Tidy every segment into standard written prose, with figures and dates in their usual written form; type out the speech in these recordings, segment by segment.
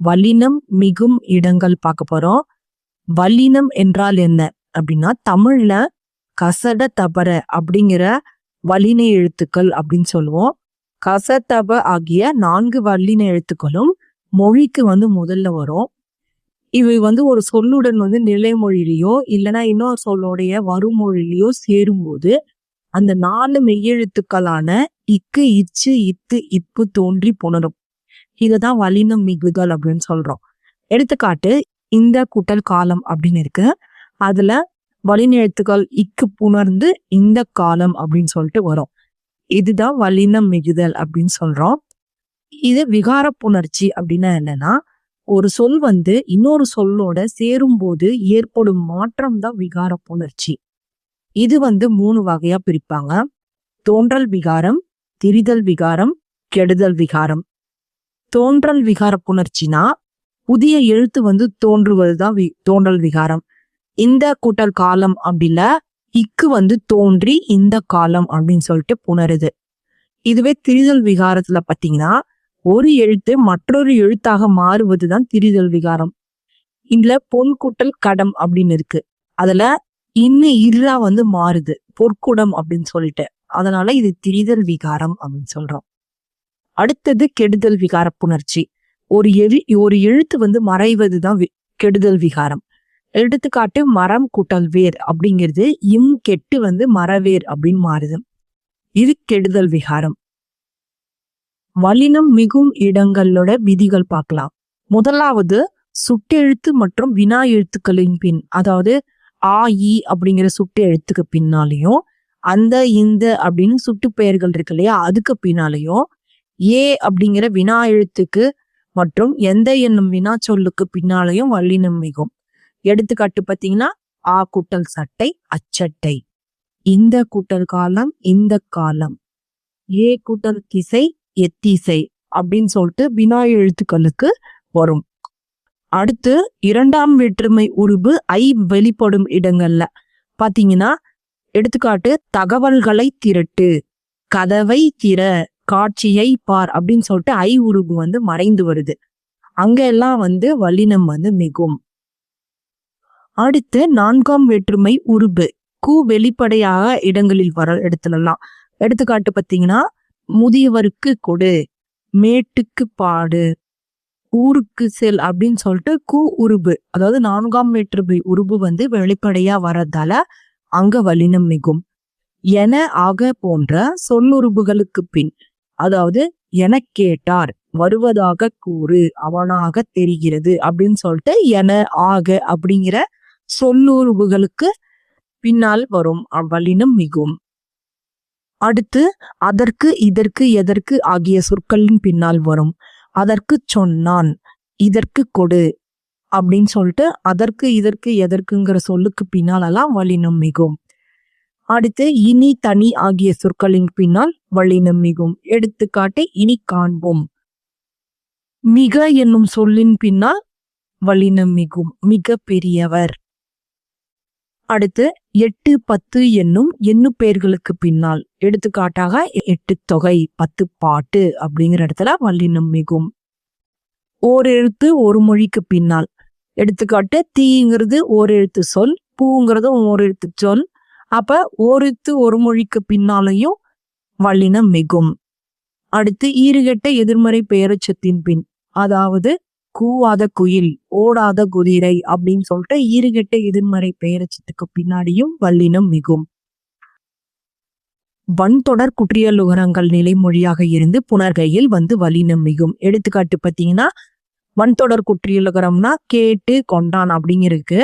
வல்லினம் மிகும் இடங்கள் பார்க்க போறோம். வல்லினம் என்றால் என்ன அப்படின்னா, தமிழ்ல கசட தபர அப்படிங்கிற வல்லின எழுத்துக்கள் அப்படின்னு சொல்லுவோம். கசதப ஆகிய 4 வல்லின எழுத்துக்களும் மொழிக்கு முதல்ல வரும். இவை ஒரு சொல்லுடன் நிலைமொழியிலையோ இல்லைன்னா இன்னொரு சொல்லுடைய வருமொழியிலையோ சேரும்போது அந்த 4 மெய்யெழுத்துக்களான இக்கு, இச்சு, இத்து, இப்பு தோன்றி புணரும். இதுதான் வல்லினம் மிகுதல் அப்படின்னு சொல்றோம். எடுத்துக்காட்டு இந்த கூட்டல் காலம் அப்படின்னு இருக்கு. அதுல வல்லின எழுத்துக்கள் இக்கு புணர்ந்து இந்த காலம் அப்படின்னு சொல்லிட்டு வரும். இதுதான் வல்லினம் மிகுதல் அப்படின்னு சொல்றோம். இது விகார புணர்ச்சி அப்படின்னா என்னன்னா, ஒரு சொல் இன்னொரு சொல்லோட சேரும் போது ஏற்படும் மாற்றம் தான் விகார புணர்ச்சி. இது 3 வகையா பிரிப்பாங்க. தோன்றல் விகாரம், திரிதல் விகாரம், கெடுதல் விகாரம். தோன்றல் விகார புணர்ச்சினா புதிய எழுத்து தோன்றுவதுதான் தோன்றல் விகாரம். இந்த கூட்டல் காலம் அப்படில இக்கு தோன்றி இந்த காலம் அப்படின்னு சொல்லிட்டு புணருது. இதுவே திரிதல் விகாரத்துல பாத்தீங்கன்னா ஒரு எழுத்து மற்றொரு எழுத்தாக மாறுவதுதான் திரிதல் விகாரம். இதுல பொன் கூட்டல் கடம் அப்படின்னு இருக்கு. அதுல இன்னும் இரா மாறுது பொற்குடம் அப்படின்னு சொல்லிட்டு. அதனால இது திரிதல் விகாரம் அப்படின்னு சொல்றோம். அடுத்தது கெடுதல் விகார புணர்ச்சி. ஒரு எழுத்து மறைவதுதான் கெடுதல் விகாரம். எடுத்துக்காட்டு மரம் கூட்டல் வேர் அப்படிங்கிறது இம் கெட்டு மரவேர் அப்படின்னு மாறுது. இது கெடுதல் விகாரம். வல்லினம் மிகும் இடங்களோட விதிகள் பார்க்கலாம். முதலாவது சுட்டெழுத்து மற்றும் வினா எழுத்துக்களின் பின், அதாவது ஆ இ அப்படிங்கிற சுட்டு எழுத்துக்கு பின்னாலையும் அந்த இந்த அப்படின்னு சுட்டு பெயர்கள் இருக்கு இல்லையா, அதுக்கு பின்னாலையும் ஏ அப்படிங்கிற வினா எழுத்துக்கு மற்றும் எந்த என்னும் வினா சொல்லுக்கு பின்னாலையும் வல்லினம் மிகும். எடுத்துக்காட்டு பாத்தீங்கன்னா ஆ கூட்டல் சட்டை அச்சட்டை, இந்த கூட்டல் காலம் இந்த காலம், ஏ கூட்டல் திசை எத்திசை அப்படின்னு சொல்லிட்டு வினா எழுத்துக்களுக்கு வரும். அடுத்து இரண்டாம் வேற்றுமை உருபு ஐ வெளிப்படும் இடங்கள்ல பாத்தீங்கன்னா, எடுத்துக்காட்டு தகவல்களை திரட்டு, கதவை திற, காட்சியை பார் அப்படின்னு சொல்லிட்டு ஐ உருபு மறைந்து வருது. அங்க எல்லாம் வல்லினம் மிகும். அடுத்து நான்காம் வேற்றுமை உருபு கு வெளிப்படையாக இடங்களில் வர இடத்துலலாம். எடுத்துக்காட்டு பாத்தீங்கன்னா முதியவருக்கு கொடு, மேட்டுக்கு பாடு, ஊருக்கு செல் அப்படின்னு சொல்லிட்டு கு உருபு, அதாவது நான்காம் வேற்றுமை உருபு வெளிப்படையா வர்றதால அங்க வல்லினம் மிகும். என ஆக போன்ற சொல்லுருபுகளுக்கு பின், அதாவது என கேட்டார், வருவதாக கூறு, அவனாக தெரிகிறது அப்படின்னு சொல்லிட்டு என ஆக அப்படிங்கிற சொல்லுருபுகளுக்கு பின்னால் வரும் வல்லினம் மிகும். அடுத்து அதற்கு இதற்கு எதற்கு ஆகிய சொற்களின் பின்னால் வரும். அதற்கு சொன்னான், இதற்கு கொடு அப்படின்னு சொல்லிட்டு அதற்கு இதற்கு எதற்குங்கிற சொல்லுக்கு பின்னாலெல்லாம் வல்லினம் மிகும். அடுத்து இனி தனி ஆகிய சொற்களின் பின்னால் வல்லினம் மிகும். எடுத்துக்காட்டு இனி காண்போம். மிக என்னும் சொல்லின் பின்னால் வல்லினம் மிகும். மிக பெரியவர். அடுத்து 8, 10 என்னும் எண்ணு பெயர்களுக்கு பின்னால், எடுத்துக்காட்டாக 8 தொகை, 10 பாட்டு அப்படிங்கிற இடத்துல வல்லினம் மிகும். ஓர் எழுத்து ஒரு மொழிக்கு பின்னால், எடுத்துக்காட்டு தீங்கிறது ஓர் எழுத்து சொல், பூங்கிறது ஓர் எழுத்து சொல். அப்ப ஓரெழுத்து ஒரு மொழிக்கு பின்னாலையும் வல்லினம் மிகும். அடுத்து ஈறுகெட்ட எதிர்மறை பெயரெச்சத்தின் பின், அதாவது கூவாத குயில், ஓடாத குதிரை அப்படின்னு சொல்லிட்டு ஈறுகெட்ட எதிர்மறை பெயரெச்சத்துக்கு பின்னாடியும் வல்லினம் மிகும். வன்தொடர் குற்றியலுகரங்கள் நிலைமொழியாக இருந்து புணர்கையில் வல்லினம் மிகும். எடுத்துக்காட்டு பாத்தீங்கன்னா வன்தொடர் குற்றியலுகரம்னா கேட்டு கொண்டான் அப்படிங்கிறதுக்கு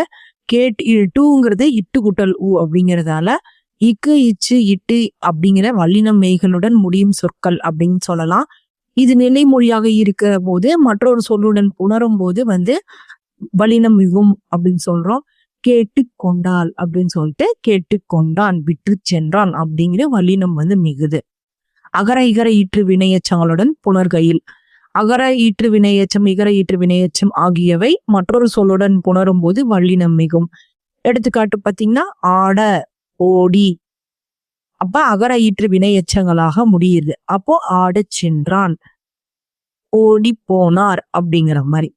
கேட்டு டூங்கிறது இட்டு குட்டல் ஊ அப்படிங்கிறதால இக்கு இச்சு இட்டு அப்படிங்கிற வல்லினம் மெய்களுடன் முடியும் சொற்கள் அப்படின்னு சொல்லலாம். இது நிலைமொழியாக இருக்கிற போது மற்றொரு சொல்லுடன் புணரும் போது வல்லினம் மிகும் அப்படின்னு சொல்றோம். கேட்டு கொண்டாள் அப்படின்னு சொல்லிட்டு கேட்டு கொண்டான், விட்டு சென்றான் அப்படிங்கிற வல்லினம் மிகுது. அகர இகர ஈற்று வினையச்சங்களுடன் புணர்கையில், அகர ஈற்று வினையச்சம் இகர ஈற்று வினையச்சம் ஆகியவை மற்றொரு சொல்லுடன் புணரும் போது வல்லினம் மிகும். எடுத்துக்காட்டு பாத்தீங்கன்னா ஆட, ஓடி. அப்ப அகர ஈற்று வினையச்சங்களாக முடியுது. அப்போ ஆட சென்றான், ஓடி போனார் அப்படிங்கிற மாதிரி.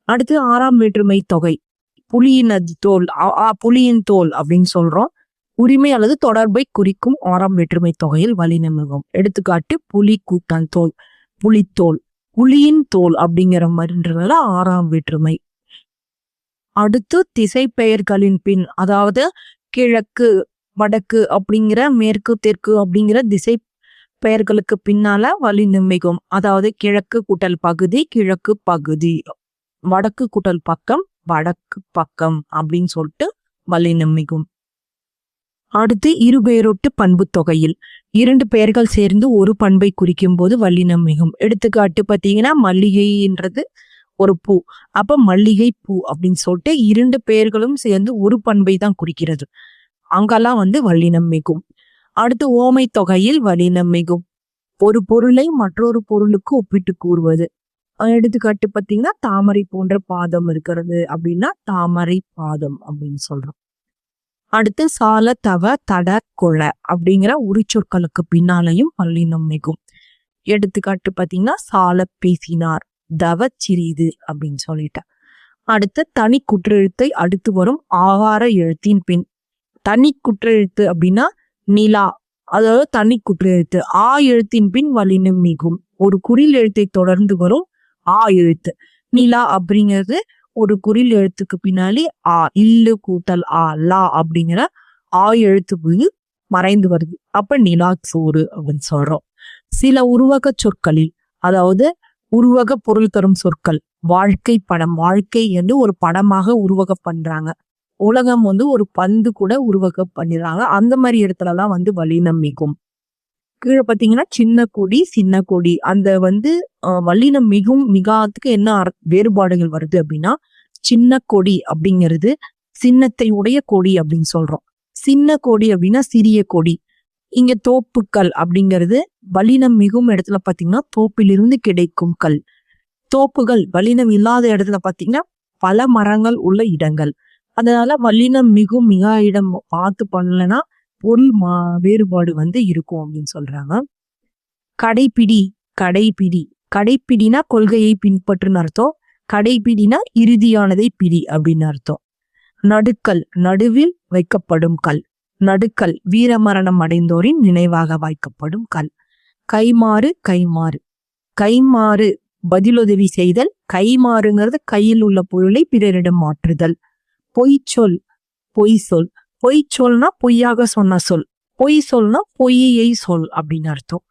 அடுத்து 6ஆம் வேற்றுமை தொகை. புலியின் தோல் அப்படின்னு சொல்றோம். உரிமை அல்லது தொடர்பை குறிக்கும் 6ஆம் வேற்றுமை தொகையில் வல்லினமிகும். எடுத்துக்காட்டு புலி கூட்டல் தோல், புலித்தோல், புலியின் தோல் அப்படிங்கிற மாதிரின்றதுல 6ஆம் வேற்றுமை. அடுத்து திசை பெயர்களின் பின், அதாவது கிழக்கு, வடக்கு அப்படிங்கிற, மேற்கு, தெற்கு அப்படிங்கிற திசை பெயர்களுக்கு பின்னால வல்லினமிகும். அதாவது கிழக்கு கூட்டல் பகுதி, கிழக்கு பகுதி, வடக்கு கூட்டல் பக்கம், வடக்கு பக்கம் அப்படின்னு சொல்லிட்டு வல்லினமிகும். அடுத்து இருபெயரொட்டு பண்பு தொகையில் 2 பெயர்கள் சேர்ந்து ஒரு பண்பை குறிக்கும் போது வல்லினமிகும். எடுத்துக்காட்டு பார்த்தீங்கன்னா மல்லிகைன்றது ஒரு பூ, அப்ப மல்லிகை பூ அப்படின்னு சொல்லிட்டு 2 பெயர்களும் சேர்ந்து ஒரு பண்பை தான் குறிக்கிறது. அங்கெல்லாம் வல்லினமிகும். அடுத்து ஓமை தொகையில் வல்லினமிகும். ஒரு பொருளை மற்றொரு பொருளுக்கு ஒப்பிட்டு கூறுவது. எடுத்துக்காட்டு பார்த்தீங்கன்னா தாமரை போன்ற பாதம் இருக்கிறது அப்படின்னா தாமரை பாதம் அப்படின்னு சொல்றோம். அடுத்து சால, தவ, தட, கொள அப்படிங்கிற உரிச்சொற்களுக்கு பின்னாலையும் வல்லினமிகும். எடுத்துக்காட்டு பார்த்தீங்கன்னா சால பேசினார், தவ சிறிது அப்படின்னு சொல்லிட்டு. அடுத்து தனி குற்றெழுத்தை அடுத்து வரும் ஆகார எழுத்தின் பின். தனி குற்றெழுத்து அப்படின்னா நிலா, அதாவது தனி குற்றெழுத்து. ஆ எழுத்தின் பின் வல்லினமிகும். ஒரு குறில் எழுத்தை தொடர்ந்து வரும் ஆ எழுத்து. நிலா அப்படிங்கிறது ஒரு குறில் எழுத்துக்கு பின்னாடி ஆ, இல்லு கூட்டல் ஆ, லா அப்படிங்கிற ஆ எழுத்து மறைந்து வருது. அப்ப நிலா சோறு அப்படின்னு சொல்றோம். சில உருவக சொற்களில், அதாவது உருவக பொருள் தரும் சொற்கள், வாழ்க்கை படம், வாழ்க்கை என்று ஒரு படமாக உருவகம் பண்றாங்க. உலகம் ஒரு பந்து கூட உருவகம் பண்ணிடுறாங்க. அந்த மாதிரி இடத்துலலாம் வல்லினமிகும். கீழே பார்த்தீங்கன்னா சின்ன கொடி, சின்ன கொடி, அந்த வல்லினமிகும் மிகாத்துக்கு என்ன வேறுபாடுகள் வருது அப்படின்னா, சின்ன கொடி அப்படிங்கிறது சின்னத்தை உடைய கொடி அப்படின்னு சொல்றோம். சின்ன கொடி அப்படின்னா சிறிய கொடி. இங்க தோப்புக்கல் அப்படிங்கிறது வல்லினமிகும் இடத்துல பார்த்தீங்கன்னா தோப்பிலிருந்து கிடைக்கும் கல். தோப்புகள் வல்லினம் இல்லாத இடத்துல பார்த்தீங்கன்னா பல மரங்கள் உள்ள இடங்கள். அதனால வல்லினமிகும் மிகா இடம் பார்த்து பண்ணலன்னா பொருள் வேறுபாடு இருக்கும் அப்படின்னு சொல்றாங்க. கடைப்பிடி, கடைப்பிடி, கடைப்பிடினா கொள்கையை பின்பற்றுன்னு அர்த்தம். கடைப்பிடினா இறுதியானதை பிடி அப்படின்னு அர்த்தம். நடுக்கல், நடுவில் வைக்கப்படும் கல். நடுக்கல் வீரமரணம் அடைந்தோரின் நினைவாக வைக்கப்படும் கல். கைமாறு, கைமாறு, கைமாறு பதிலுதவி செய்தல். கைமாறுங்கிறது கையில் உள்ள பொருளை பிறரிடம் மாற்றுதல். பொய்ச்சொல், பொய் சொல். பொய் சொல்னா பொய்யாக சொன்ன சொல். பொய் சொல்னா பொய்யை சொல் அப்படின்னு அர்த்தம்.